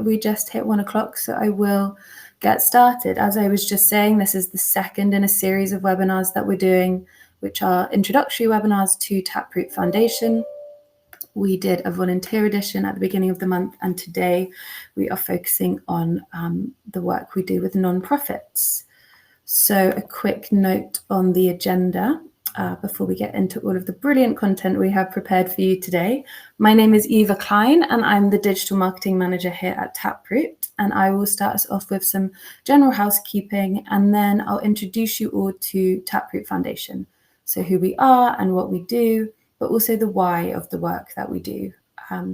We just hit 1 o'clock, so I will get started. As I was just saying, this is the second in a series of webinars that we're doing, which are introductory webinars to Taproot Foundation. We did a volunteer edition at the beginning of the month, and today we are focusing on the work we do with nonprofits. So a quick note on the agenda before we get into all of the brilliant content we have prepared for you today. My name is Eva Klein, and I'm the Digital Marketing Manager here at Taproot. And I will start us off with some general housekeeping, and then I'll introduce you all to Taproot Foundation. So who we are and what we do, but also the why of the work that we do.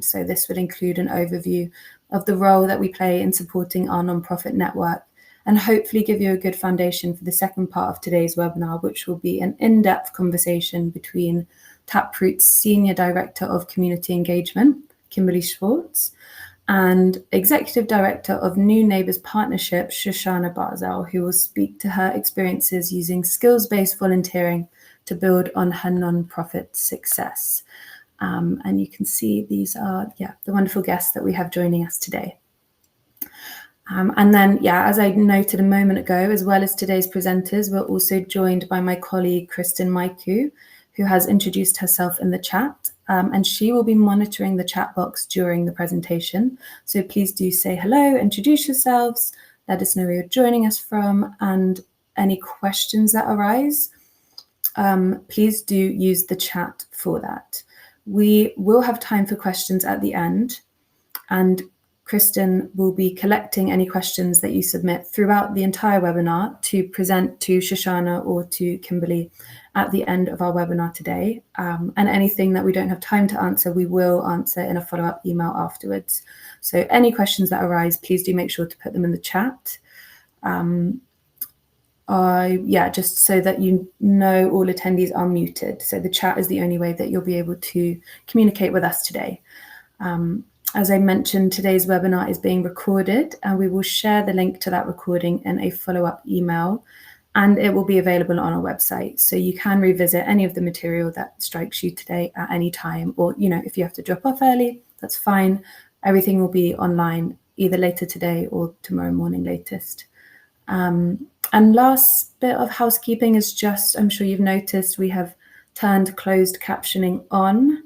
So this will include an overview of the role that we play in supporting our nonprofit network, and hopefully give you a good foundation for the second part of today's webinar, which will be an in-depth conversation between Taproot's Senior Director of Community Engagement, Kimberly Swartz, and Executive Director of New Neighbours Partnership, Shoshana Barzel, who will speak to her experiences using skills-based volunteering to build on her nonprofit success. And you can see these are the wonderful guests that we have joining us today. And then, as I noted a moment ago, as well as today's presenters, we're also joined by my colleague, Kristen Maiku, who has introduced herself in the chat, and she will be monitoring the chat box during the presentation. So please do say hello, introduce yourselves, let us know where you're joining us from, and any questions that arise, please do use the chat for that. We will have time for questions at the end, and Kristen will be collecting any questions that you submit throughout the entire webinar to present to Shoshana or to Kimberly at the end of our webinar today. And anything that we don't have time to answer, we will answer in a follow-up email afterwards. So any questions that arise, please do make sure to put them in the chat. Just so that you know, all attendees are muted. So the chat is the only way that you'll be able to communicate with us today. As I mentioned, today's webinar is being recorded, and we will share the link to that recording in a follow-up email, and it will be available on our website. So you can revisit any of the material that strikes you today at any time, or, if you have to drop off early, that's fine. Everything will be online either later today or tomorrow morning latest. And last bit of housekeeping is just, I'm sure you've noticed, we have turned closed captioning on.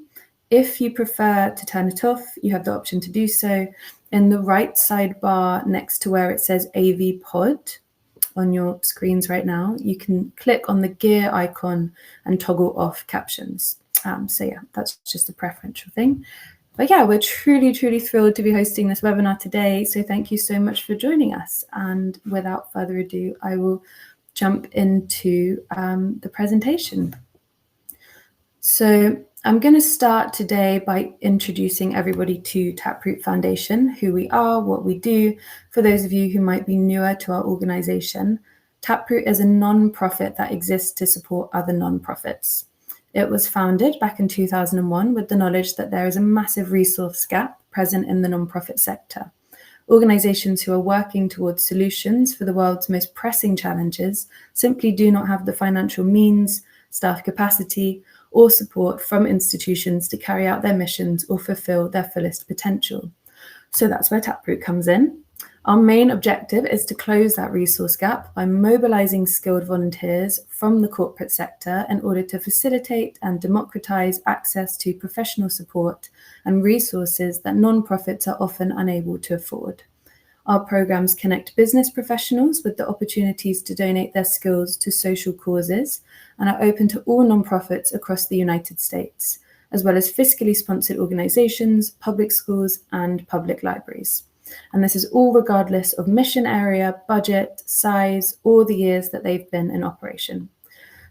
If you prefer to turn it off, you have the option to do so. In the right sidebar next to where it says AV Pod on your screens right now, you can click on the gear icon and toggle off captions. That's just a preferential thing. But we're truly, truly thrilled to be hosting this webinar today. So thank you so much for joining us. And without further ado, I will jump into the presentation. So I'm going to start today by introducing everybody to Taproot Foundation, who we are, what we do. For those of you who might be newer to our organization, Taproot is a non-profit that exists to support other non-profits. It was founded back in 2001 with the knowledge that there is a massive resource gap present in the non-profit sector. Organizations who are working towards solutions for the world's most pressing challenges simply do not have the financial means, staff capacity, or support from institutions to carry out their missions or fulfill their fullest potential. So that's where Taproot comes in. Our main objective is to close that resource gap by mobilizing skilled volunteers from the corporate sector in order to facilitate and democratize access to professional support and resources that nonprofits are often unable to afford. Our programs connect business professionals with the opportunities to donate their skills to social causes and are open to all nonprofits across the United States, as well as fiscally sponsored organizations, public schools, and public libraries. And this is all regardless of mission area, budget, size, or the years that they've been in operation.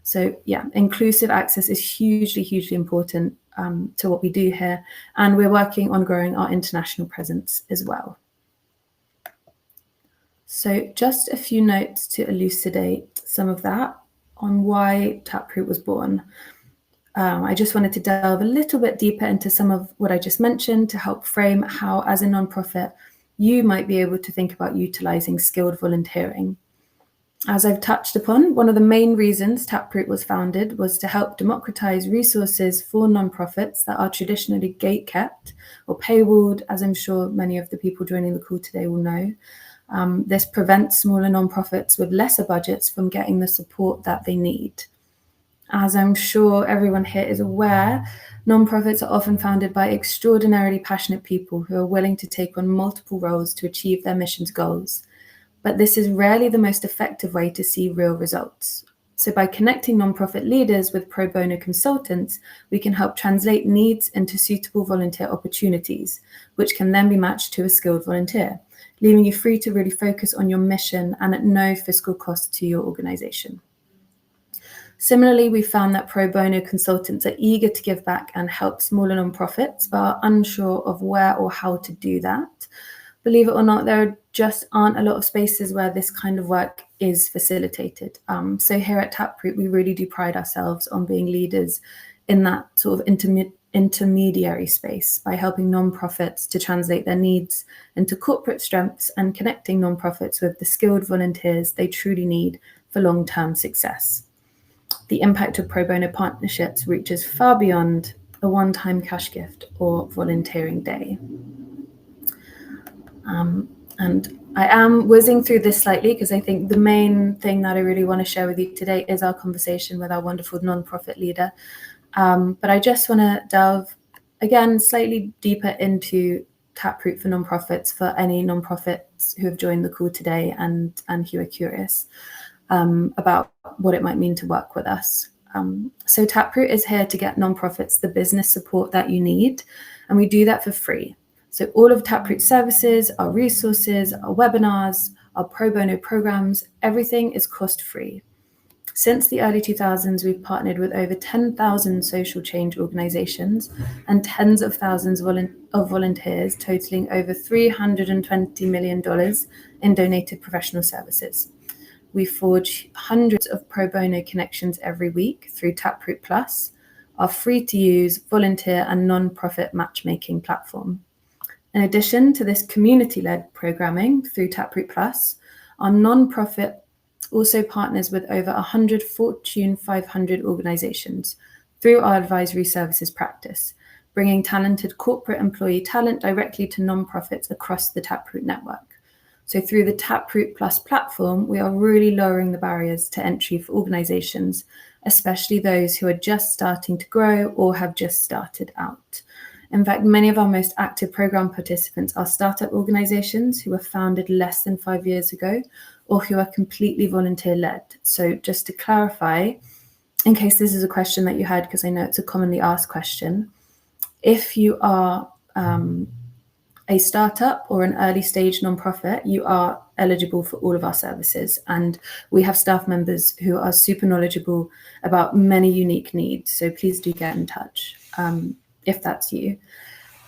So inclusive access is hugely, hugely important to what we do here. And we're working on growing our international presence as well. So just a few notes to elucidate some of that on why Taproot was born. I just wanted to delve a little bit deeper into some of what I just mentioned to help frame how, as a nonprofit, you might be able to think about utilizing skilled volunteering. As I've touched upon, one of the main reasons Taproot was founded was to help democratize resources for nonprofits that are traditionally gatekept or paywalled, as I'm sure many of the people joining the call today will know. This prevents smaller nonprofits with lesser budgets from getting the support that they need. As I'm sure everyone here is aware, nonprofits are often founded by extraordinarily passionate people who are willing to take on multiple roles to achieve their mission's goals. But this is rarely the most effective way to see real results. So by connecting nonprofit leaders with pro bono consultants, we can help translate needs into suitable volunteer opportunities, which can then be matched to a skilled volunteer, leaving you free to really focus on your mission and at no fiscal cost to your organization. Similarly, we found that pro bono consultants are eager to give back and help smaller nonprofits, but are unsure of where or how to do that. Believe it or not, there just aren't a lot of spaces where this kind of work is facilitated. So here at Taproot, we really do pride ourselves on being leaders in that sort of intermediary space by helping nonprofits to translate their needs into corporate strengths and connecting nonprofits with the skilled volunteers they truly need for long-term success. The impact of pro bono partnerships reaches far beyond a one-time cash gift or volunteering day. And I am whizzing through this slightly because I think the main thing that I really want to share with you today is our conversation with our wonderful nonprofit leader. But I just want to delve again slightly deeper into Taproot for nonprofits for any nonprofits who have joined the call today and who are curious about what it might mean to work with us. So Taproot is here to get nonprofits the business support that you need, and we do that for free. So all of Taproot's services, our resources, our webinars, our pro bono programs, everything is cost-free. Since the early 2000s, we've partnered with over 10,000 social change organizations and tens of thousands of volunteers, totaling over $320 million in donated professional services. We forge hundreds of pro bono connections every week through Taproot Plus, our free-to-use volunteer and non-profit matchmaking platform. In addition to this community-led programming through Taproot Plus, our nonprofit also partners with over 100 Fortune 500 organizations through our advisory services practice, bringing talented corporate employee talent directly to nonprofits across the Taproot network. So through the Taproot Plus platform, we are really lowering the barriers to entry for organizations, especially those who are just starting to grow or have just started out. In fact, many of our most active program participants are startup organizations who were founded less than 5 years ago or who are completely volunteer-led. So just to clarify, in case this is a question that you had, because I know it's a commonly asked question, if you are a startup or an early stage nonprofit, you are eligible for all of our services. And we have staff members who are super knowledgeable about many unique needs. So please do get in touch if that's you.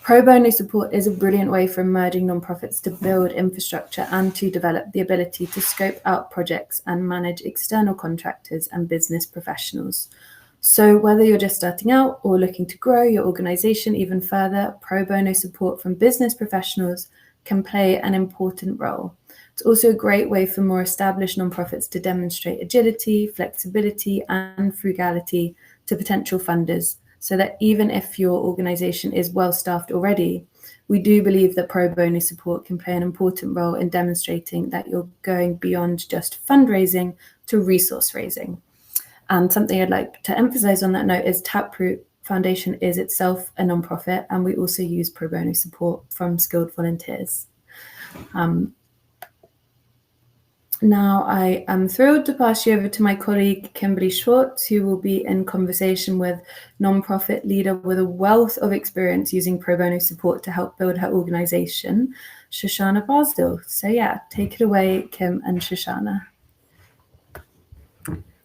Pro bono support is a brilliant way for emerging nonprofits to build infrastructure and to develop the ability to scope out projects and manage external contractors and business professionals. So whether you're just starting out or looking to grow your organization even further, pro bono support from business professionals can play an important role. It's also a great way for more established nonprofits to demonstrate agility, flexibility, and frugality to potential funders, so that even if your organization is well-staffed already, we do believe that pro bono support can play an important role in demonstrating that you're going beyond just fundraising to resource raising. And something I'd like to emphasize on that note is Taproot Foundation is itself a nonprofit, and we also use pro bono support from skilled volunteers. Now, I am thrilled to pass you over to my colleague, Kimberly Swartz, who will be in conversation with nonprofit leader with a wealth of experience using pro bono support to help build her organization, Shoshana Barzel. So yeah, take it away, Kim and Shoshana.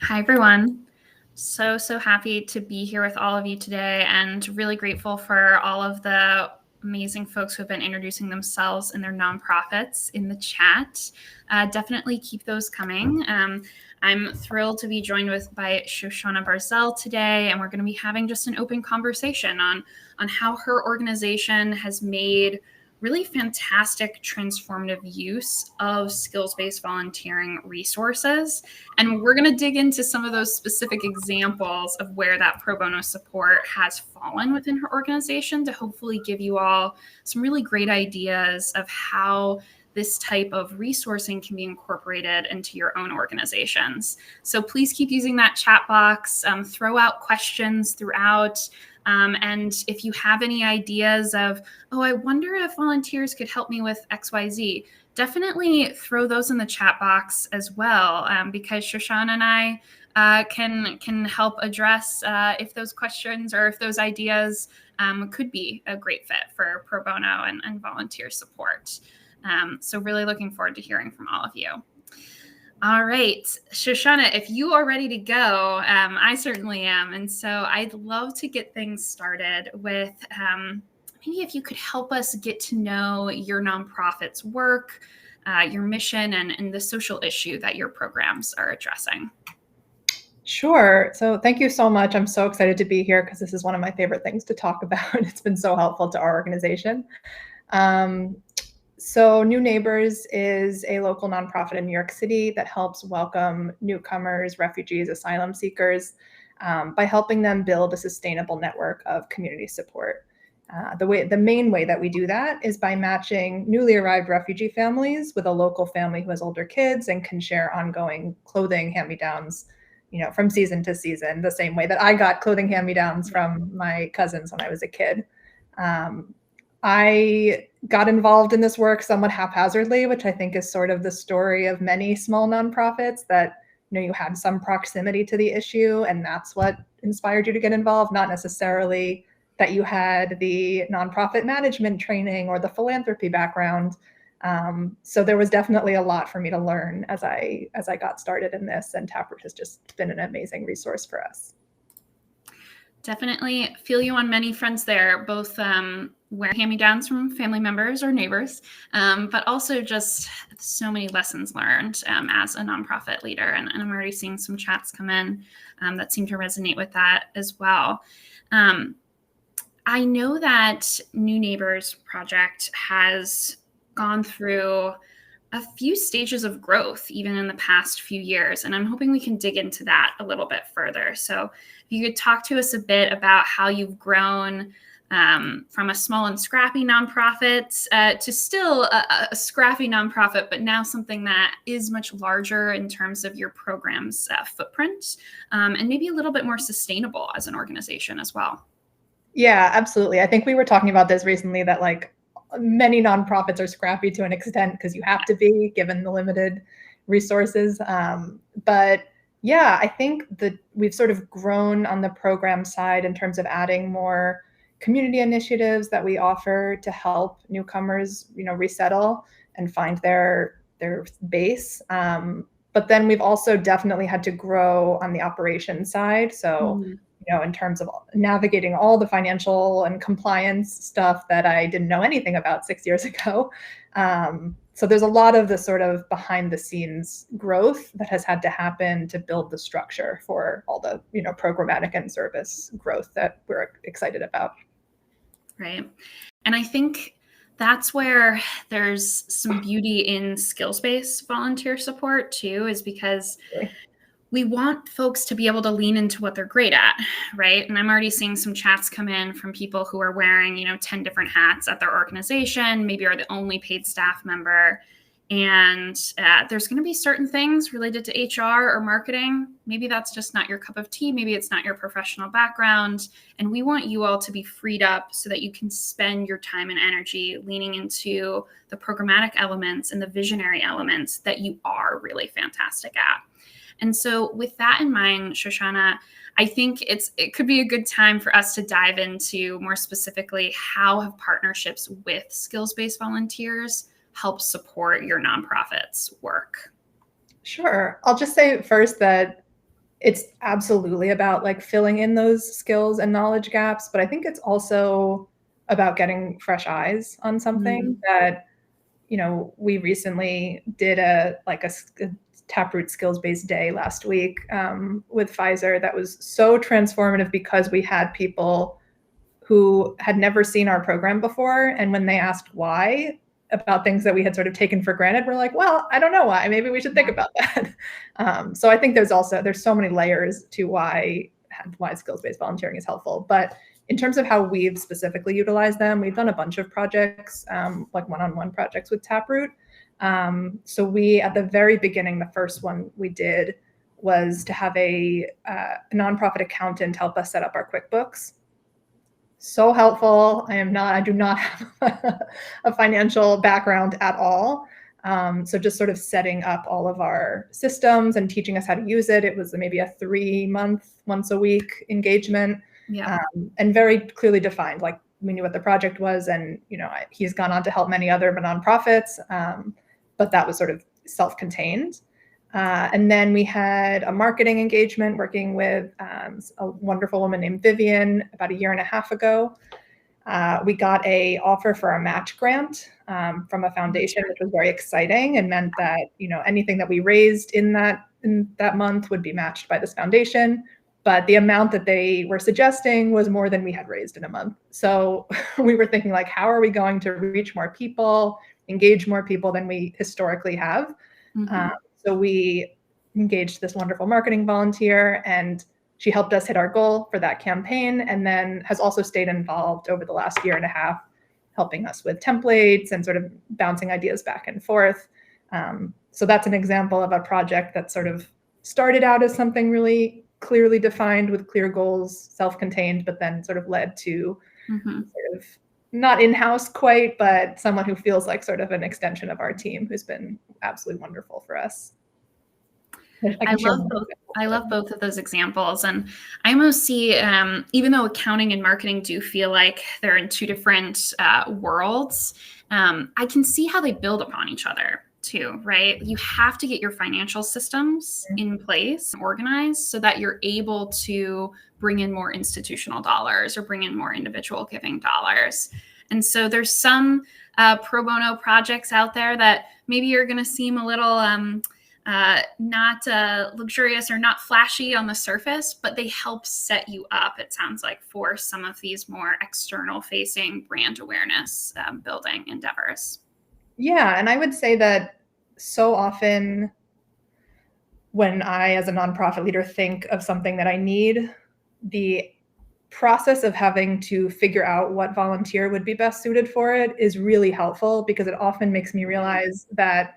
Hi, everyone. So happy to be here with all of you today, and really grateful for all of the amazing folks who have been introducing themselves and their nonprofits in the chat. Definitely keep those coming. I'm thrilled to be joined by Shoshana Barzel today, and we're going to be having just an open conversation on how her organization has made really fantastic transformative use of skills-based volunteering resources. And we're going to dig into some of those specific examples of where that pro bono support has fallen within her organization to hopefully give you all some really great ideas of how this type of resourcing can be incorporated into your own organizations. So please keep using that chat box, throw out questions throughout. And if you have any ideas of, oh, I wonder if volunteers could help me with XYZ, definitely throw those in the chat box as well, because Shoshana and I can help address if those questions or if those ideas could be a great fit for pro bono and volunteer support. So really looking forward to hearing from all of you. All right, Shoshana, if you are ready to go, I certainly am. And so I'd love to get things started with maybe if you could help us get to know your nonprofit's work, your mission, and the social issue that your programs are addressing. Sure. So thank you so much. I'm so excited to be here because this is one of my favorite things to talk about. It's been so helpful to our organization. So New Neighbors is a local nonprofit in New York City that helps welcome newcomers, refugees, asylum seekers by helping them build a sustainable network of community support. The main way that we do that is by matching newly arrived refugee families with a local family who has older kids and can share ongoing clothing hand-me-downs, from season to season, the same way that I got clothing hand-me-downs from my cousins when I was a kid. I got involved in this work somewhat haphazardly, which I think is sort of the story of many small nonprofits, that you had some proximity to the issue and that's what inspired you to get involved, not necessarily that you had the nonprofit management training or the philanthropy background. So there was definitely a lot for me to learn as I got started in this, and Taproot has just been an amazing resource for us. Definitely feel you on many fronts there, both wearing hand-me-downs from family members or neighbors, but also just so many lessons learned as a nonprofit leader. And I'm already seeing some chats come in that seem to resonate with that as well. I know that New Neighbors Project has gone through a few stages of growth, even in the past few years. And I'm hoping we can dig into that a little bit further. So if you could talk to us a bit about how you've grown from a small and scrappy nonprofit to still a scrappy nonprofit, but now something that is much larger in terms of your program's footprint, and maybe a little bit more sustainable as an organization as well. Yeah, absolutely. I think we were talking about this recently, that many nonprofits are scrappy to an extent because you have to be, given the limited resources. But yeah, I think that we've sort of grown on the program side in terms of adding more community initiatives that we offer to help newcomers, resettle and find their base. But then we've also definitely had to grow on the operations side. So in terms of navigating all the financial and compliance stuff that I didn't know anything about 6 years ago. So there's a lot of the sort of behind the scenes growth that has had to happen to build the structure for all the, programmatic and service growth that we're excited about. Right. And I think that's where there's some beauty in skills-based volunteer support too, is because we want folks to be able to lean into what they're great at, right? And I'm already seeing some chats come in from people who are wearing, 10 different hats at their organization, maybe are the only paid staff member. And there's going to be certain things related to HR or marketing. Maybe that's just not your cup of tea. Maybe it's not your professional background. And we want you all to be freed up so that you can spend your time and energy leaning into the programmatic elements and the visionary elements that you are really fantastic at. And so with that in mind, Shoshana, I think it could be a good time for us to dive into more specifically how have partnerships with skills-based volunteers help support your nonprofit's work? Sure. I'll just say first that it's absolutely about filling in those skills and knowledge gaps, but I think it's also about getting fresh eyes on something that, we recently did a Taproot skills-based day last week with Pfizer that was so transformative because we had people who had never seen our program before. And when they asked why about things that we had sort of taken for granted, we're like, well, I don't know why. Maybe we should think about that. So I think there's so many layers to why skills-based volunteering is helpful. But in terms of how we've specifically utilized them, we've done a bunch of projects, like one-on-one projects with Taproot. So we, at the very beginning, the first one we did was to have a nonprofit accountant help us set up our QuickBooks. So helpful. I do not have a financial background at all. So just sort of setting up all of our systems and teaching us how to use it. It was maybe a 3-month, once a week engagement, and very clearly defined. Like, we knew what the project was, and he's gone on to help many other nonprofits, but that was sort of self-contained. And then we had a marketing engagement working with a wonderful woman named Vivian about 1.5 years ago. We got an offer for a match grant from a foundation, which was very exciting and meant that anything that we raised in that month would be matched by this foundation. But the amount that they were suggesting was more than we had raised in a month. So we were thinking, like, how are we going to reach more people, engage more people than we historically have? So we engaged this wonderful marketing volunteer, and she helped us hit our goal for that campaign, and then has also stayed involved over the last 1.5 years, helping us with templates and sort of bouncing ideas back and forth. So that's an example of a project that sort of started out as something really clearly defined with clear goals, self-contained, but then sort of led to sort of not in-house quite, but someone who feels like sort of an extension of our team, who's been absolutely wonderful for us. I love both of those examples. And I almost see, even though accounting and marketing do feel like they're in two different worlds, I can see how they build upon each other too, right? You have to get your financial systems in place, organized, so that you're able to bring in more institutional dollars or bring in more individual giving dollars. And so there's some pro bono projects out there that maybe you're going to seem a little not luxurious or not flashy on the surface, but they help set you up, it sounds like, for some of these more external facing brand awareness building endeavors. Yeah, and I would say that so often when I, as a nonprofit leader, think of something that I need, the process of having to figure out what volunteer would be best suited for it is really helpful, because it often makes me realize that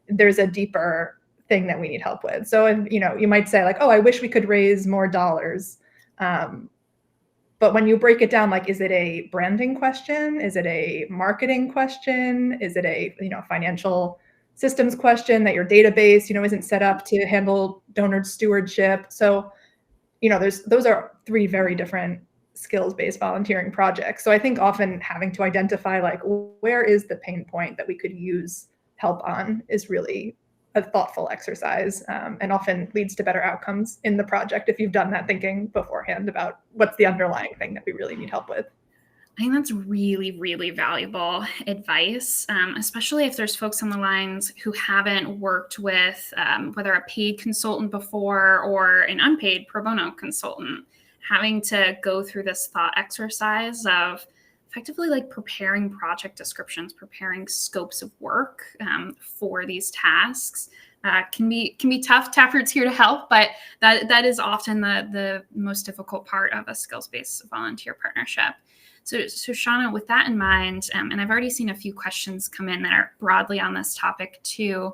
there's a deeper thing that we need help with. So, you might say, like, oh, I wish we could raise more dollars. But when you break it down, like, is it a branding question? Is it a marketing question? Is it a, financial systems question that your database, isn't set up to handle donor stewardship? So, those are 3 very different skills-based volunteering projects. So I think often having to identify, like, where is the pain point that we could use help on is really a thoughtful exercise, and often leads to better outcomes in the project if you've done that thinking beforehand about what's the underlying thing that we really need help with. I think that's really, really valuable advice, especially if there's folks on the lines who haven't worked with whether a paid consultant before or an unpaid pro bono consultant, having to go through this thought exercise of effectively like preparing project descriptions, preparing scopes of work for these tasks can be tough. Taproot's here to help, but that is often the most difficult part of a skills-based volunteer partnership. So Shoshana, with that in mind, and I've already seen a few questions come in that are broadly on this topic too,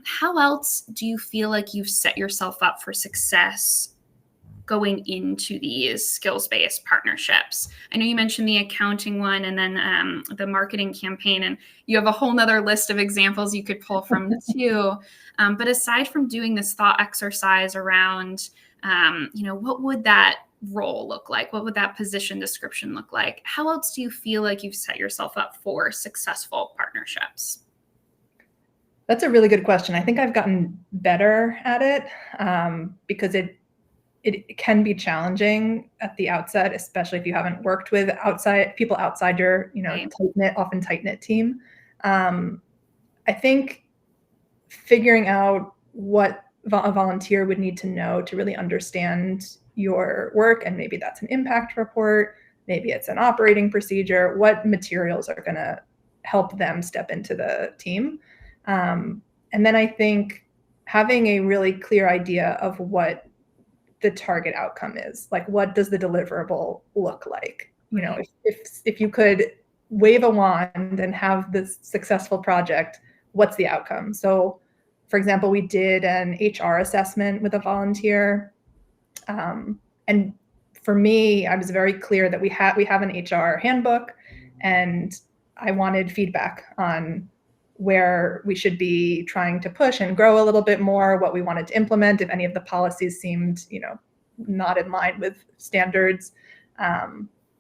how else do you feel like you've set yourself up for success going into these skills-based partnerships? I know you mentioned the accounting one and then the marketing campaign, and you have a whole nother list of examples you could pull from too. But aside from doing this thought exercise around, what would that role look like? What would that position description look like? How else do you feel like you've set yourself up for successful partnerships? That's a really good question. I think I've gotten better at it because it can be challenging at the outset, especially if you haven't worked with people outside your, often tight-knit team. I think figuring out what a volunteer would need to know to really understand your work, and maybe that's an impact report, maybe it's an operating procedure, what materials are going to help them step into the team. And then I think having a really clear idea of what the target outcome is, like what does the deliverable look like? You know, if you could wave a wand and have this successful project, what's the outcome? So, for example, we did an HR assessment with a volunteer, and for me, I was very clear that we have an HR handbook, and I wanted feedback on where we should be trying to push and grow a little bit more, what we wanted to implement, if any of the policies seemed, not in line with standards.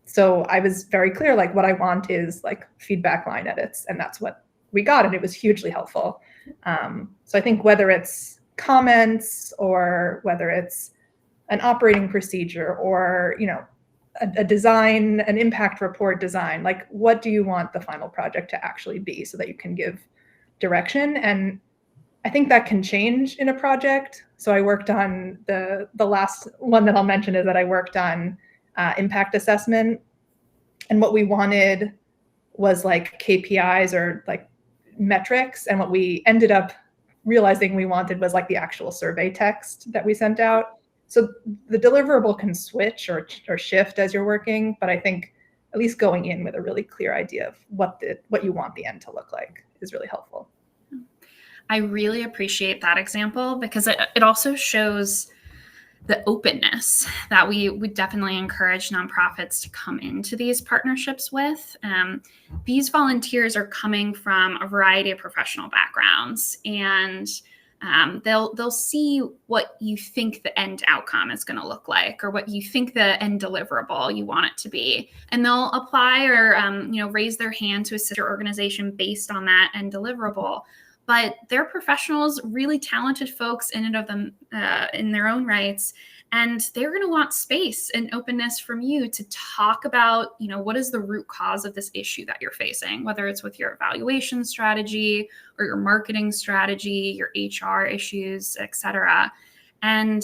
So I was very clear, like what I want is like feedback line edits, and that's what we got, and it was hugely helpful. So I think whether it's comments or whether it's an operating procedure or, a design, an impact report design, like what do you want the final project to actually be so that you can give direction? And I think that can change in a project. So I worked on the last one that I'll mention is that I worked on impact assessment. And what we wanted was like KPIs or like metrics. And what we ended up realizing we wanted was like the actual survey text that we sent out. So the deliverable can switch or shift as you're working, but I think at least going in with a really clear idea of what you want the end to look like is really helpful. I really appreciate that example because it also shows the openness that we would definitely encourage nonprofits to come into these partnerships with. These volunteers are coming from a variety of professional backgrounds, and they'll see what you think the end outcome is going to look like, or what you think the end deliverable you want it to be, and they'll apply or raise their hand to assist your organization based on that end deliverable. But they're professionals, really talented folks in and of them in their own rights. And they're going to want space and openness from you to talk about, what is the root cause of this issue that you're facing, whether it's with your evaluation strategy or your marketing strategy, your HR issues, et cetera. And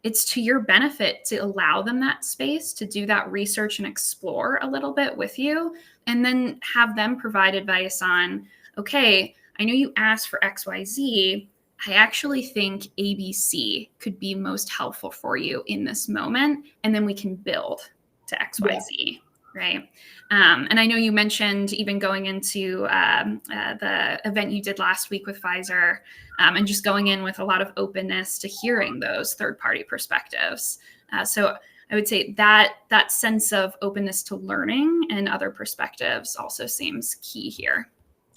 it's to your benefit to allow them that space to do that research and explore a little bit with you, and then have them provide advice on, okay, I know you asked for XYZ. I actually think ABC could be most helpful for you in this moment. And then we can build to XYZ, right? And I know you mentioned even going into the event you did last week with Pfizer, and just going in with a lot of openness to hearing those third-party perspectives. So I would say that sense of openness to learning and other perspectives also seems key here.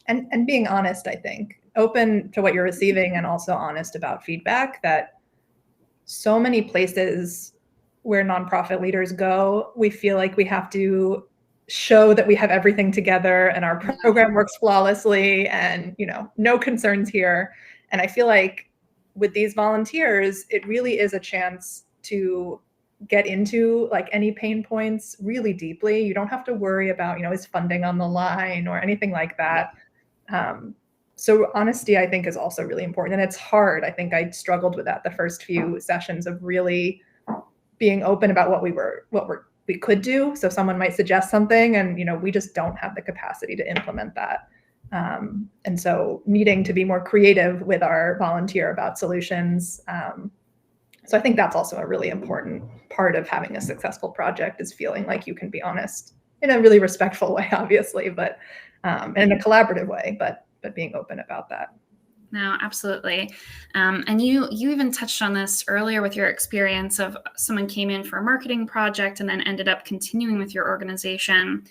And being honest, I think, open to what you're receiving and also honest about feedback. That so many places where nonprofit leaders go, we feel like we have to show that we have everything together and our program works flawlessly and, no concerns here. And I feel like with these volunteers, it really is a chance to get into like any pain points really deeply. You don't have to worry about, is funding on the line or anything like that. So honesty, I think, is also really important. And it's hard. I think I struggled with that the first few sessions of really being open about what we could do. So someone might suggest something and, we just don't have the capacity to implement that. And so needing to be more creative with our volunteer about solutions. So I think that's also a really important part of having a successful project, is feeling like you can be honest in a really respectful way, obviously, but and in a collaborative way, but being open about that. No, absolutely. And you even touched on this earlier with your experience of someone came in for a marketing project and then ended up continuing with your organization.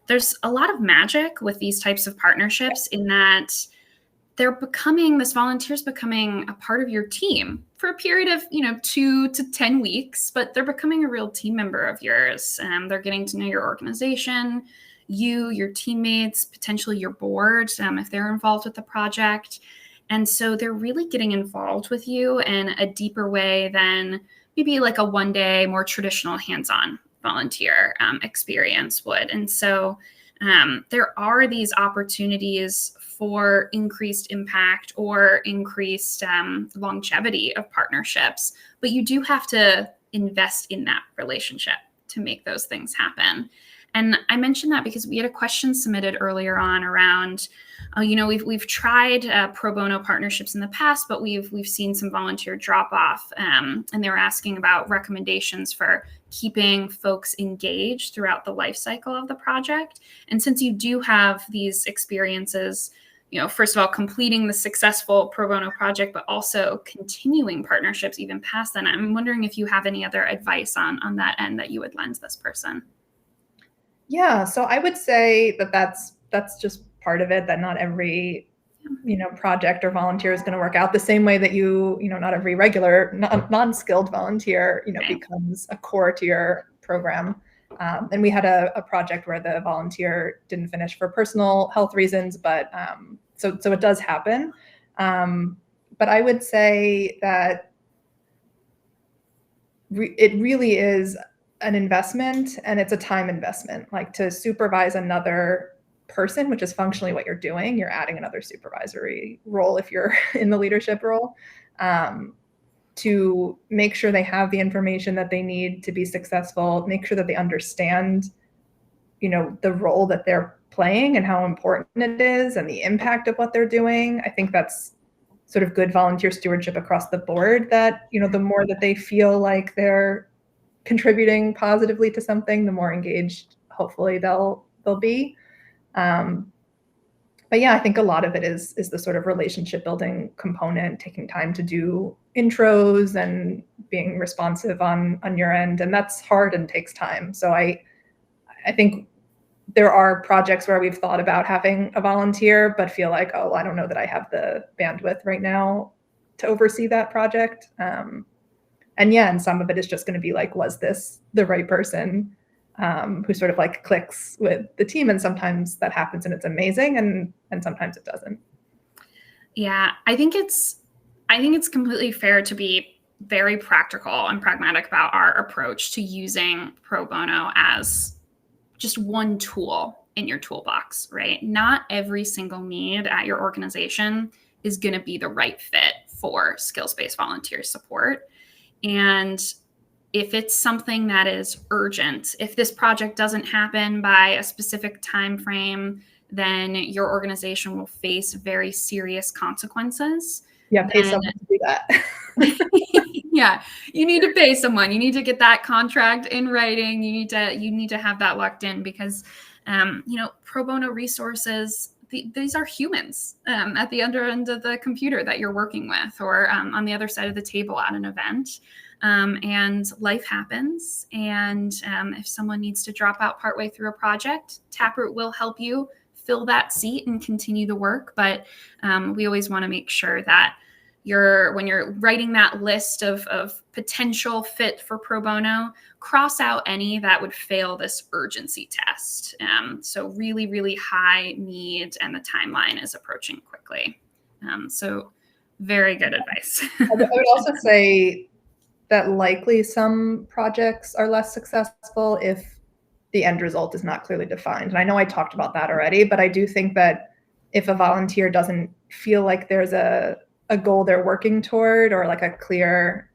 There's a lot of magic with these types of partnerships in that this volunteer's becoming a part of your team for a period of, 2 to 10 weeks, but they're becoming a real team member of yours. They're getting to know your organization, your teammates, potentially your board, if they're involved with the project. And so they're really getting involved with you in a deeper way than maybe like a one-day, more traditional hands-on volunteer experience would. And so there are these opportunities for increased impact or increased longevity of partnerships, but you do have to invest in that relationship to make those things happen. And I mentioned that because we had a question submitted earlier on around, we've tried pro bono partnerships in the past, but we've seen some volunteer drop off, and they were asking about recommendations for keeping folks engaged throughout the life cycle of the project. And since you do have these experiences, first of all, completing the successful pro bono project, but also continuing partnerships even past that, I'm wondering if you have any other advice on that end that you would lend this person. Yeah, so I would say that that's just part of it, that not every project or volunteer is going to work out the same way that not every regular non-skilled volunteer becomes a core to your program. And we had a project where the volunteer didn't finish for personal health reasons, but so it does happen. But I would say that it really is an investment, and it's a time investment. Like, to supervise another person, which is functionally what you're doing, you're adding another supervisory role if you're in the leadership role, to make sure they have the information that they need to be successful, make sure that they understand, the role that they're playing and how important it is and the impact of what they're doing. I think that's sort of good volunteer stewardship across the board, that, the more that they feel like they're contributing positively to something, the more engaged hopefully they'll be. But yeah, I think a lot of it is the sort of relationship building component, taking time to do intros and being responsive on your end. And that's hard and takes time. So I think there are projects where we've thought about having a volunteer, but feel like, oh, I don't know that I have the bandwidth right now to oversee that project. And some of it is just going to be like, was this the right person who sort of like clicks with the team? And sometimes that happens and it's amazing, and sometimes it doesn't. Yeah, I think it's completely fair to be very practical and pragmatic about our approach to using pro bono as just one tool in your toolbox, right? Not every single need at your organization is going to be the right fit for skills-based volunteer support. And if it's something that is urgent, if this project doesn't happen by a specific time frame, then your organization will face very serious consequences. Yeah, pay someone to do that. Yeah, you need to pay someone. You need to get that contract in writing. You need to have that locked in, because pro bono resources, these are humans at the other end of the computer that you're working with, or on the other side of the table at an event. And life happens. And if someone needs to drop out partway through a project, Taproot will help you fill that seat and continue the work. But we always want to make sure that when you're writing that list of potential fit for pro bono, cross out any that would fail this urgency test. So really, really high need, and the timeline is approaching quickly. So very good advice. I would also say that likely some projects are less successful if the end result is not clearly defined. And I know I talked about that already, but I do think that if a volunteer doesn't feel like there's a goal they're working toward, or like a clear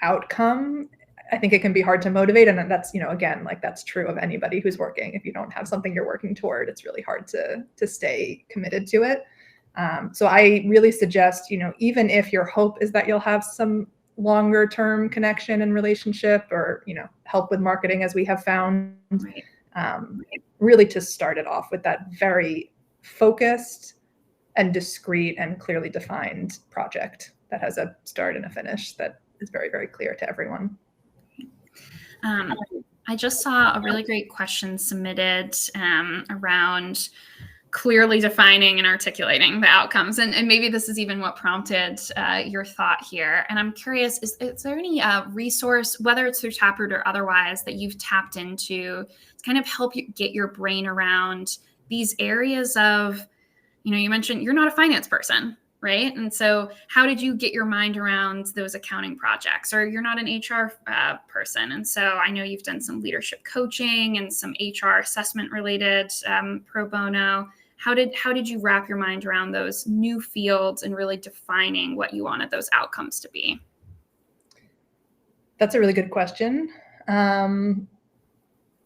outcome, I think it can be hard to motivate. And that's, again, that's true of anybody who's working. If you don't have something you're working toward, it's really hard to stay committed to it. So I really suggest, even if your hope is that you'll have some longer term connection and relationship, or, help with marketing, as we have found, really to start it off with that very focused and discrete and clearly defined project that has a start and a finish that is very, very clear to everyone. I just saw a really great question submitted around clearly defining and articulating the outcomes. And maybe this is even what prompted your thought here. And I'm curious, is there any resource, whether it's through Taproot or otherwise, that you've tapped into to kind of help you get your brain around these areas of, you mentioned you're not a finance person, right? And so how did you get your mind around those accounting projects? Or you're not an HR person. And so I know you've done some leadership coaching and some HR assessment related pro bono. How did you wrap your mind around those new fields and really defining what you wanted those outcomes to be? That's a really good question.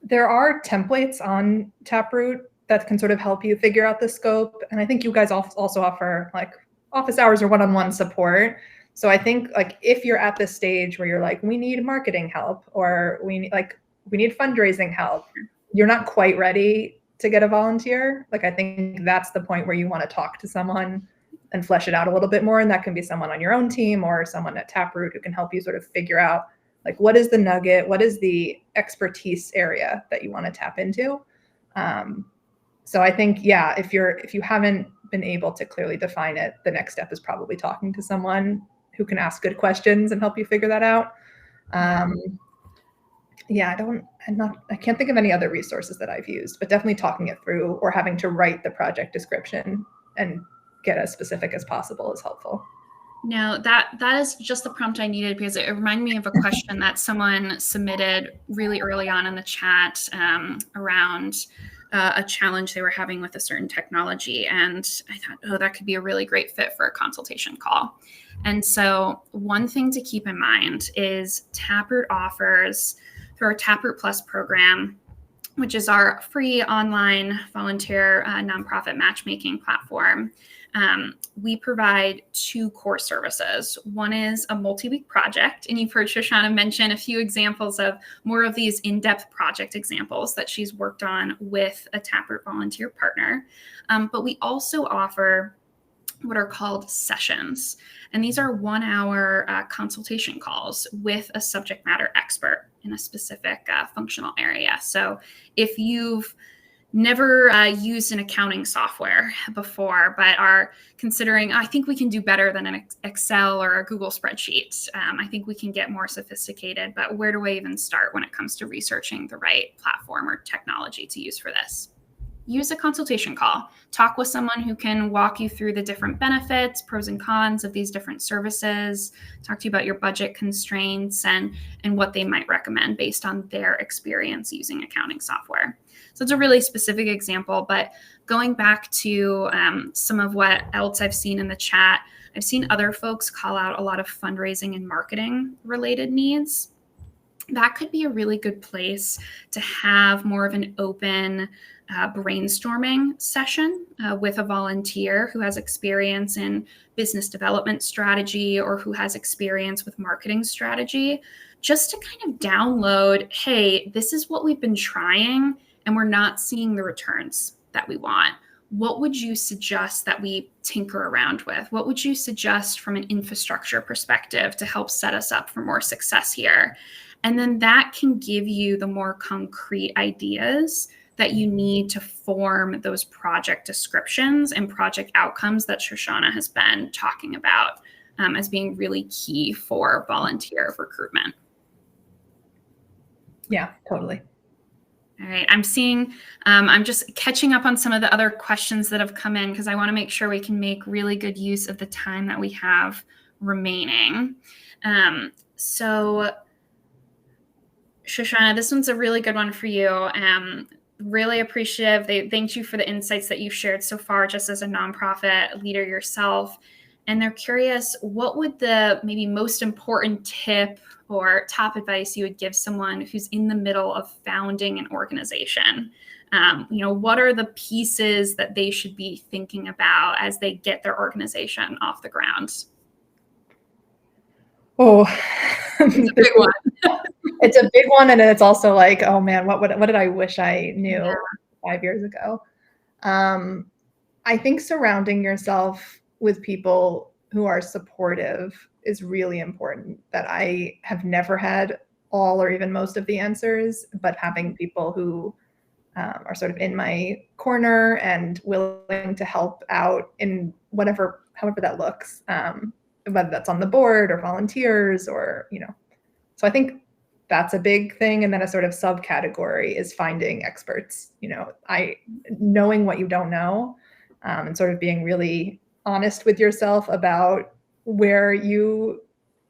There are templates on Taproot that can sort of help you figure out the scope. And I think you guys also offer like office hours or one-on-one support. So I think like if you're at this stage where you're like, we need marketing help, or we need fundraising help, you're not quite ready to get a volunteer. Like I think that's the point where you want to talk to someone and flesh it out a little bit more. And that can be someone on your own team or someone at Taproot who can help you sort of figure out like, what is the nugget? What is the expertise area that you want to tap into? So I think, yeah, if you haven't been able to clearly define it, the next step is probably talking to someone who can ask good questions and help you figure that out. Yeah, I can't think of any other resources that I've used, but definitely talking it through or having to write the project description and get as specific as possible is helpful. No, that is just the prompt I needed, because it reminded me of a question that someone submitted really early on in the chat around a challenge they were having with a certain technology. And I thought, oh, that could be a really great fit for a consultation call. And so one thing to keep in mind is Taproot offers, through our Taproot Plus program, which is our free online volunteer nonprofit matchmaking platform, we provide 2 core services. One is a multi-week project, and you've heard Shoshana mention a few examples of more of these in-depth project examples that she's worked on with a Taproot volunteer partner. But we also offer what are called sessions, and these are 1-hour consultation calls with a subject matter expert in a specific functional area. So if you've never used an accounting software before, but are considering, I think we can do better than an Excel or a Google spreadsheet. I think we can get more sophisticated, but where do I even start when it comes to researching the right platform or technology to use for this? Use a consultation call. Talk with someone who can walk you through the different benefits, pros and cons of these different services, talk to you about your budget constraints and what they might recommend based on their experience using accounting software. So it's a really specific example, but going back to some of what else I've seen in the chat, I've seen other folks call out a lot of fundraising and marketing related needs. That could be a really good place to have more of an open brainstorming session with a volunteer who has experience in business development strategy or who has experience with marketing strategy, just to kind of download, hey, this is what we've been trying and we're not seeing the returns that we want. What would you suggest that we tinker around with? What would you suggest from an infrastructure perspective to help set us up for more success here? And then that can give you the more concrete ideas that you need to form those project descriptions and project outcomes that Shoshana has been talking about as being really key for volunteer recruitment. Yeah, totally. All right, I'm just catching up on some of the other questions that have come in because I want to make sure we can make really good use of the time that we have remaining. So Shoshana, this one's a really good one for you. Really appreciative. They thanked you for the insights that you've shared so far, just as a nonprofit leader yourself. And they're curious, what would the maybe most important tip or top advice you would give someone who's in the middle of founding an organization? What are the pieces that they should be thinking about as they get their organization off the ground? Oh, it's a big one. It's a big one, and it's also like, oh man, what did I wish I knew 5 years ago? I think surrounding yourself with people who are supportive is really important. That I have never had all or even most of the answers, but having people who are sort of in my corner and willing to help out in however that looks, whether that's on the board or volunteers or, so I think that's a big thing. And then a sort of subcategory is finding experts, knowing what you don't know, and sort of being really honest with yourself about where you're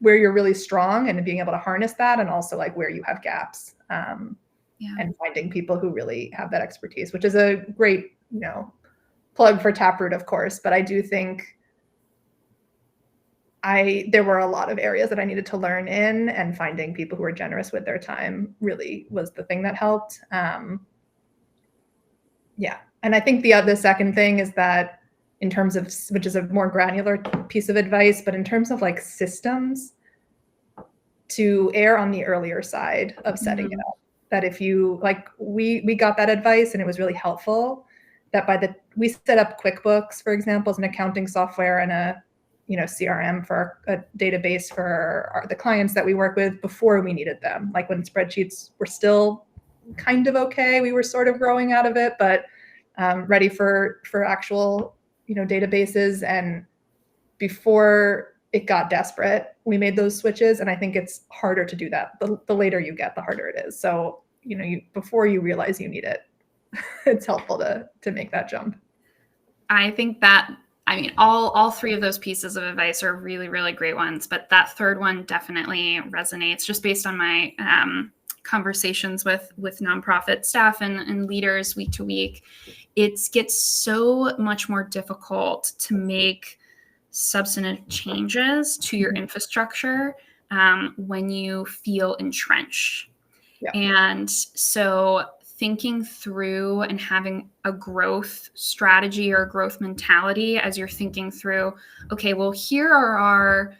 really strong and being able to harness that, and also like where you have gaps, and finding people who really have that expertise, which is a great, plug for Taproot, of course. But I do think there were a lot of areas that I needed to learn in, and finding people who were generous with their time really was the thing that helped. Yeah. And I think the second thing is that in terms of, which is a more granular piece of advice, but in terms of like systems, to err on the earlier side of setting it up. That if you like, we got that advice and it was really helpful, that we set up QuickBooks, for example, as an accounting software, and a CRM for a database for the clients that we work with before we needed them. Like when spreadsheets were still kind of okay, we were sort of growing out of it, but ready for actual databases. And before it got desperate, we made those switches. And I think it's harder to do that. The later you get, the harder it is. So before you realize you need it, it's helpful to make that jump. I think that, all three of those pieces of advice are really, really great ones, but that third one definitely resonates just based on my conversations with nonprofit staff and leaders week to week. It gets so much more difficult to make substantive changes to your infrastructure when you feel entrenched. Yeah. And so thinking through and having a growth strategy or growth mentality as you're thinking through, okay, well, here are our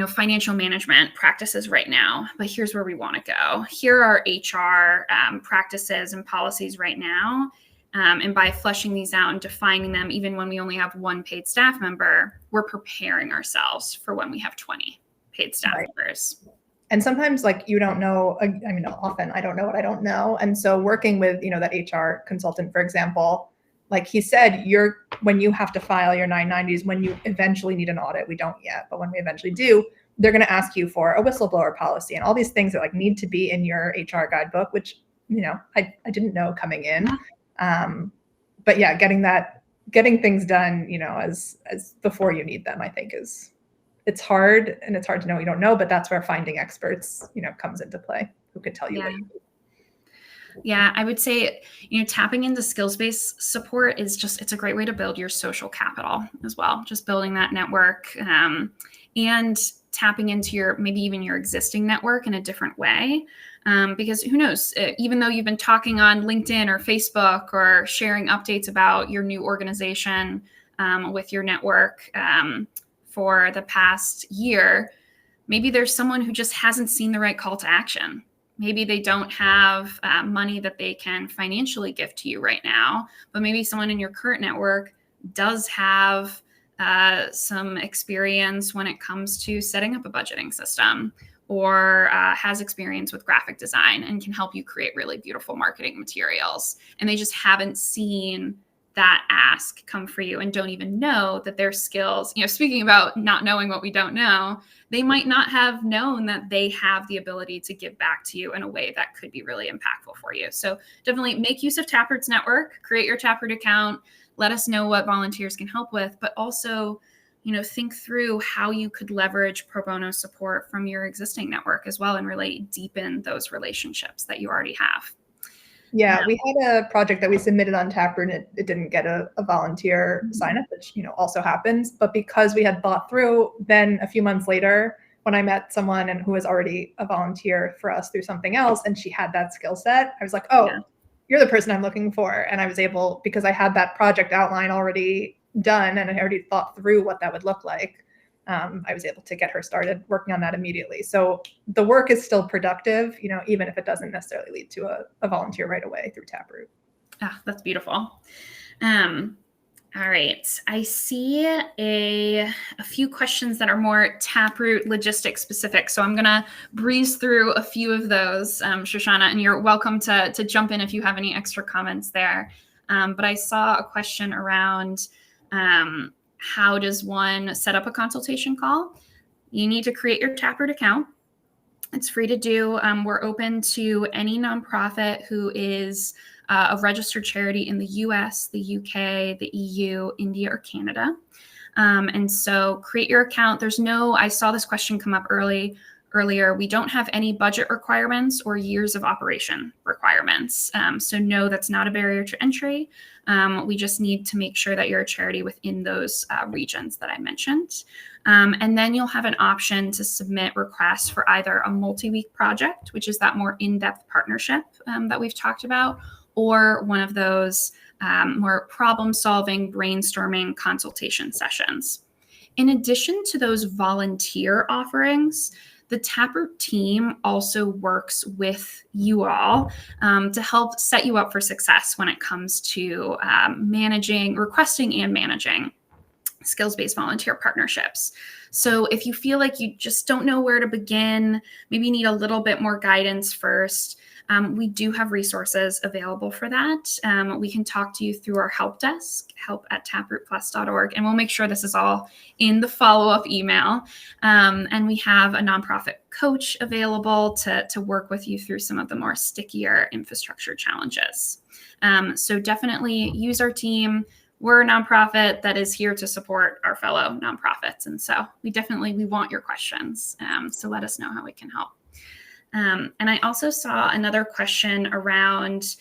financial management practices right now, but here's where we want to go. Here are HR practices and policies right now. And by fleshing these out and defining them, even when we only have one paid staff member, we're preparing ourselves for when we have 20 paid staff members. And sometimes you don't know, often I don't know what I don't know. And so working with, that HR consultant, for example, like he said, when you have to file your 990s, when you eventually need an audit, we don't yet, but when we eventually do, they're going to ask you for a whistleblower policy and all these things that need to be in your HR guidebook, which, I didn't know coming in. But yeah, getting things done, as before you need them, I think it's hard, and it's hard to know what you don't know, but that's where finding experts, comes into play, who can tell you what you need. Yeah, I would say, tapping into skills-based support it's a great way to build your social capital as well. Just building that network and tapping into maybe even your existing network in a different way. Because who knows, even though you've been talking on LinkedIn or Facebook or sharing updates about your new organization with your network for the past year, maybe there's someone who just hasn't seen the right call to action. Maybe they don't have money that they can financially give to you right now, but maybe someone in your current network does have some experience when it comes to setting up a budgeting system, or has experience with graphic design and can help you create really beautiful marketing materials. And they just haven't seen that ask come for you and don't even know that their skills, speaking about not knowing what we don't know, they might not have known that they have the ability to give back to you in a way that could be really impactful for you. So definitely make use of Taproot's network, create your Taproot account, let us know what volunteers can help with, but also, think through how you could leverage pro bono support from your existing network as well and really deepen those relationships that you already have. Yeah, we had a project that we submitted on Taproot, and it didn't get a volunteer sign up, which also happens. But because we had thought through, then a few months later, when I met someone who was already a volunteer for us through something else, and she had that skill set, I was like, oh, yeah, you're the person I'm looking for. And I was able, because I had that project outline already done and I already thought through what that would look like, I was able to get her started working on that immediately. So the work is still productive, even if it doesn't necessarily lead to a volunteer right away through Taproot. Ah, that's beautiful. All right. I see a few questions that are more Taproot logistics specific. So I'm going to breeze through a few of those, Shoshana, and you're welcome to jump in if you have any extra comments there. But I saw a question around how does one set up a consultation call? You need to create your Taproot account. It's free to do. We're open to any nonprofit who is a registered charity in the US, the UK, the EU, India, or Canada. And so create your account. I saw this question come up early earlier, we don't have any budget requirements or years of operation requirements. So no, that's not a barrier to entry. We just need to make sure that you're a charity within those regions that I mentioned. And then you'll have an option to submit requests for either a multi-week project, which is that more in-depth partnership that we've talked about, or one of those more problem-solving, brainstorming consultation sessions. In addition to those volunteer offerings, the Taproot team also works with you all to help set you up for success when it comes to requesting and managing skills-based volunteer partnerships. So if you feel like you just don't know where to begin, maybe you need a little bit more guidance first, we do have resources available for that. We can talk to you through our help desk, help@taprootplus.org, and we'll make sure this is all in the follow-up email. And we have a nonprofit coach available to work with you through some of the more stickier infrastructure challenges. So definitely use our team. We're a nonprofit that is here to support our fellow nonprofits. And so we want your questions. So let us know how we can help. And I also saw another question around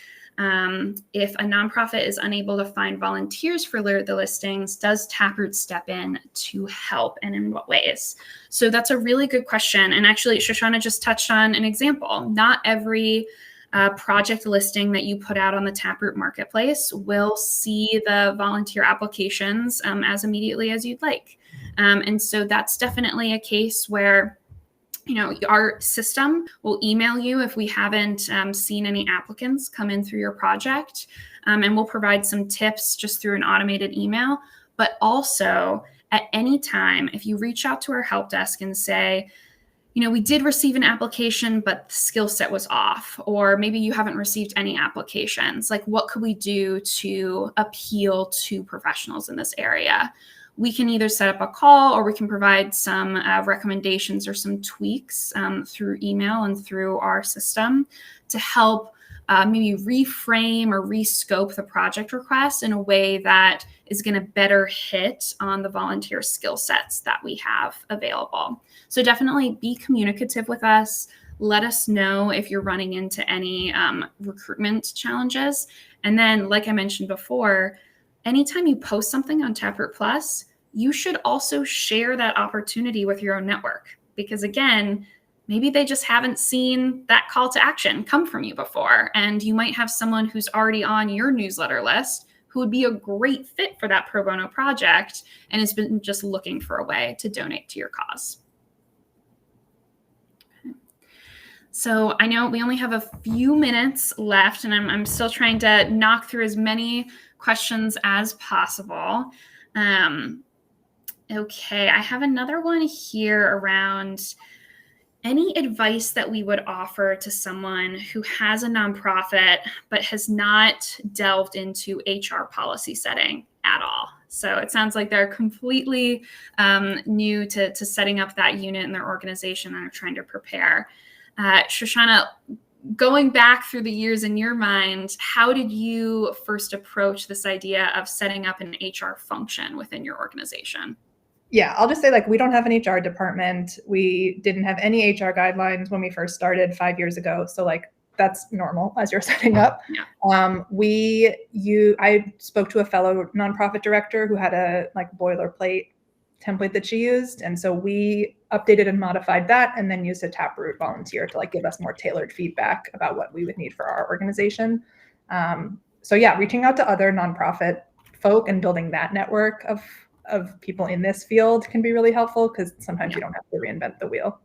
if a nonprofit is unable to find volunteers for the listings, does Taproot step in to help, and in what ways? So that's a really good question. And actually, Shoshana just touched on an example. Not every project listing that you put out on the Taproot marketplace will see the volunteer applications as immediately as you'd like. And so that's definitely a case where our system will email you if we haven't seen any applicants come in through your project, and we'll provide some tips just through an automated email. But also, at any time, if you reach out to our help desk and say, we did receive an application, but the skill set was off, or maybe you haven't received any applications, like what could we do to appeal to professionals in this area? We can either set up a call, or we can provide some recommendations or some tweaks through email and through our system to help maybe reframe or rescope the project request in a way that is going to better hit on the volunteer skill sets that we have available. So definitely be communicative with us. Let us know if you're running into any recruitment challenges. And then, like I mentioned before, anytime you post something on Taproot Plus, you should also share that opportunity with your own network, because again, maybe they just haven't seen that call to action come from you before. And you might have someone who's already on your newsletter list who would be a great fit for that pro bono project and has been just looking for a way to donate to your cause. So I know we only have a few minutes left, and I'm still trying to knock through as many questions as possible. Okay, I have another one here around any advice that we would offer to someone who has a nonprofit but has not delved into HR policy setting at all. So it sounds like they're completely new to setting up that unit in their organization and are trying to prepare. Shoshana, going back through the years in your mind, how did you first approach this idea of setting up an HR function within your organization? Yeah, I'll just say, we don't have an HR department. We didn't have any HR guidelines when we first started 5 years ago. So that's normal as you're setting up. Yeah. I spoke to a fellow nonprofit director who had a boilerplate template that she used. And so we updated and modified that, and then used a Taproot volunteer to give us more tailored feedback about what we would need for our organization. So yeah, reaching out to other nonprofit folk and building that network of people in this field can be really helpful, because sometimes you don't have to reinvent the wheel.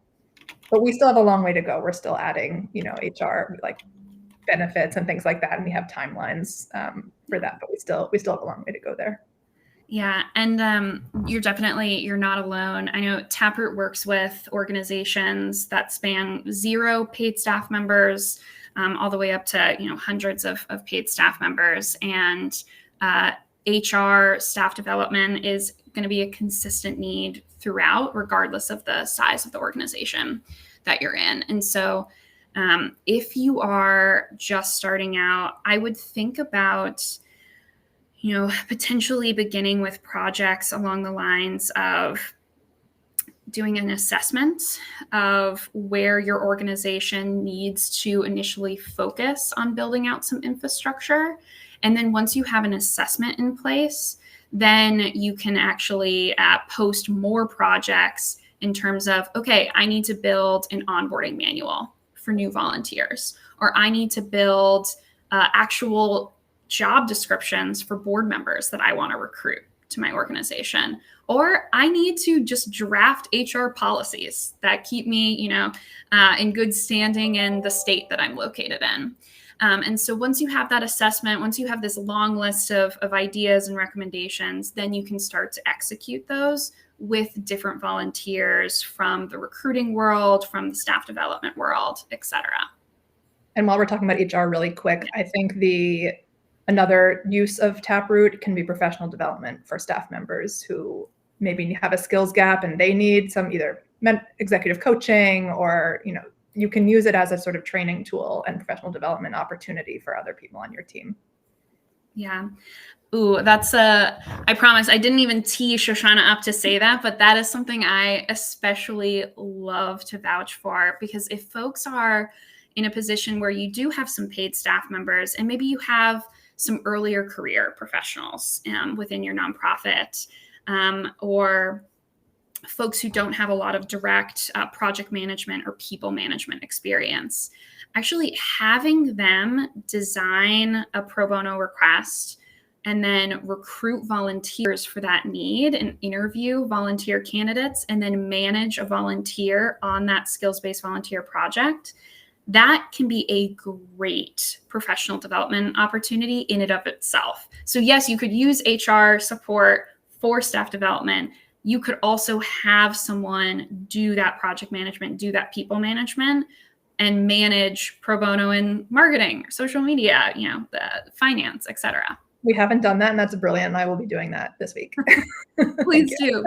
But we still have a long way to go. We're still adding, HR benefits and things like that, and we have timelines for that. But we still have a long way to go there. Yeah, and you're not alone. I know Taproot works with organizations that span 0 paid staff members all the way up to hundreds of paid staff members, and HR staff development is going to be a consistent need throughout, regardless of the size of the organization that you're in. And so if you are just starting out, I would think about, potentially beginning with projects along the lines of doing an assessment of where your organization needs to initially focus on building out some infrastructure. And then once you have an assessment in place, then you can actually post more projects in terms of, okay, I need to build an onboarding manual for new volunteers, or I need to build actual job descriptions for board members that I want to recruit to my organization, or I need to just draft HR policies that keep me, in good standing in the state that I'm located in. And so once you have that assessment, once you have this long list of ideas and recommendations, then you can start to execute those with different volunteers from the recruiting world, from the staff development world, et cetera. And while we're talking about HR really quick, I think another use of Taproot can be professional development for staff members who maybe have a skills gap and they need some either executive coaching, or, you can use it as a sort of training tool and professional development opportunity for other people on your team. Yeah. Ooh, I promise I didn't even tee Shoshana up to say that, but that is something I especially love to vouch for, because if folks are in a position where you do have some paid staff members, and maybe you have some earlier career professionals within your nonprofit, or folks who don't have a lot of direct project management or people management experience, actually having them design a pro bono request and then recruit volunteers for that need and interview volunteer candidates and then manage a volunteer on that skills-based volunteer project, that can be a great professional development opportunity in and of itself. So yes, you could use HR support for staff development. You could also have someone do that project management, do that people management, and manage pro bono in marketing, social media, the finance, et cetera. We haven't done that, and that's brilliant. I will be doing that this week. Please do.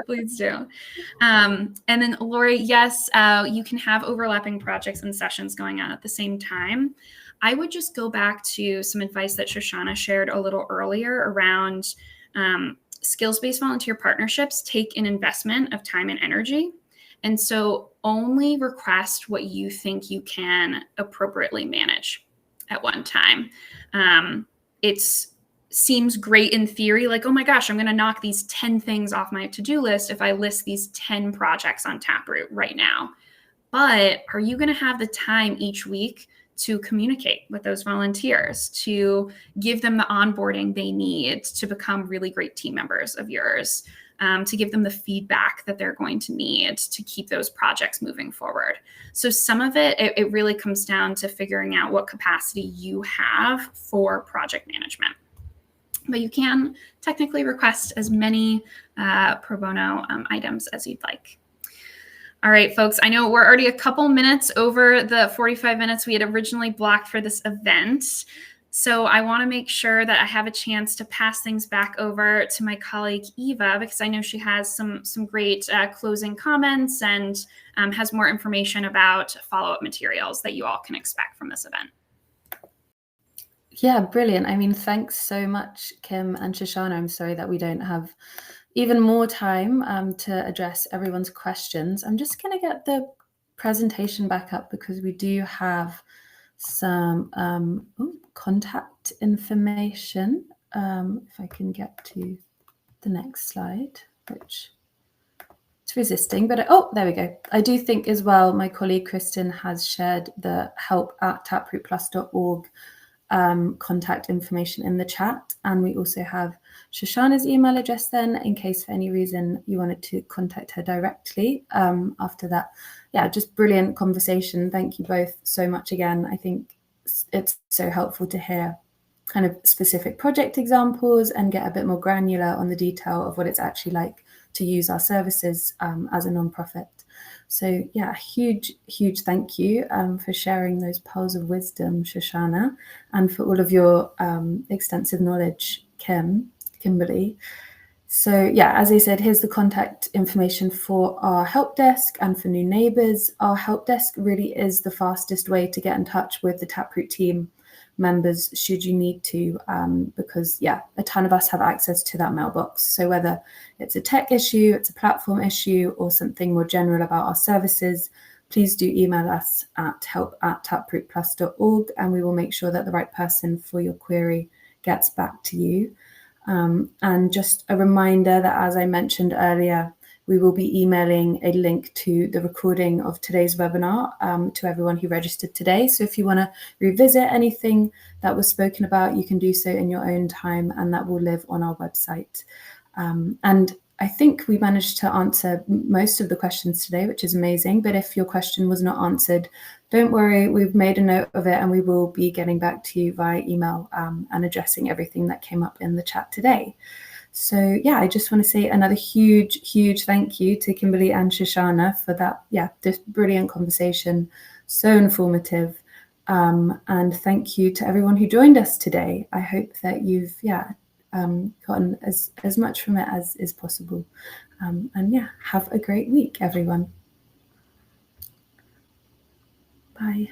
And then Lori, yes, you can have overlapping projects and sessions going on at the same time. I would just go back to some advice that Shoshana shared a little earlier around skills-based volunteer partnerships take an investment of time and energy. And so only request what you think you can appropriately manage at one time. It seems great in theory, like, oh my gosh, I'm going to knock these 10 things off my to-do list if I list these 10 projects on Taproot right now. But are you going to have the time each week to communicate with those volunteers, to give them the onboarding they need to become really great team members of yours, to give them the feedback that they're going to need to keep those projects moving forward? So some of it really comes down to figuring out what capacity you have for project management. But you can technically request as many pro bono items as you'd like. All right, folks, I know we're already a couple minutes over the 45 minutes we had originally blocked for this event. So I want to make sure that I have a chance to pass things back over to my colleague Eva, because I know she has some great closing comments and has more information about follow-up materials that you all can expect from this event. Yeah, brilliant. I mean, thanks so much, Kim and Shoshana. I'm sorry that we don't have even more time to address everyone's questions. I'm just going to get the presentation back up because we do have some contact information. If I can get to the next slide, which it's resisting, but there we go. I do think as well, my colleague Kristen has shared the help@taprootplus.org contact information in the chat, and we also have Shoshana's email address then, in case for any reason you wanted to contact her directly after that. Yeah, just brilliant conversation. Thank you both so much again. I think it's so helpful to hear kind of specific project examples and get a bit more granular on the detail of what it's actually like to use our services as a nonprofit. So yeah, huge thank you for sharing those pearls of wisdom, Shoshana, and for all of your extensive knowledge, Kimberly. So yeah, as I said, here's the contact information for our help desk and for new neighbors. Our help desk really is the fastest way to get in touch with the Taproot team members should you need to, because yeah, a ton of us have access to that mailbox. So whether it's a tech issue, it's a platform issue, or something more general about our services, please do email us at help@taprootplus.org, and we will make sure that the right person for your query gets back to you. And just a reminder that, as I mentioned earlier, we will be emailing a link to the recording of today's webinar to everyone who registered today. So if you want to revisit anything that was spoken about, you can do so in your own time, and that will live on our website. And I think we managed to answer most of the questions today, which is amazing. But if your question was not answered, don't worry, we've made a note of it, and we will be getting back to you via email and addressing everything that came up in the chat today. So yeah, I just want to say another huge thank you to Kimberly and Shoshana for that, this brilliant conversation, so informative. And thank you to everyone who joined us today. I hope that you've gotten as much from it as is possible. And yeah, have a great week, everyone. Bye.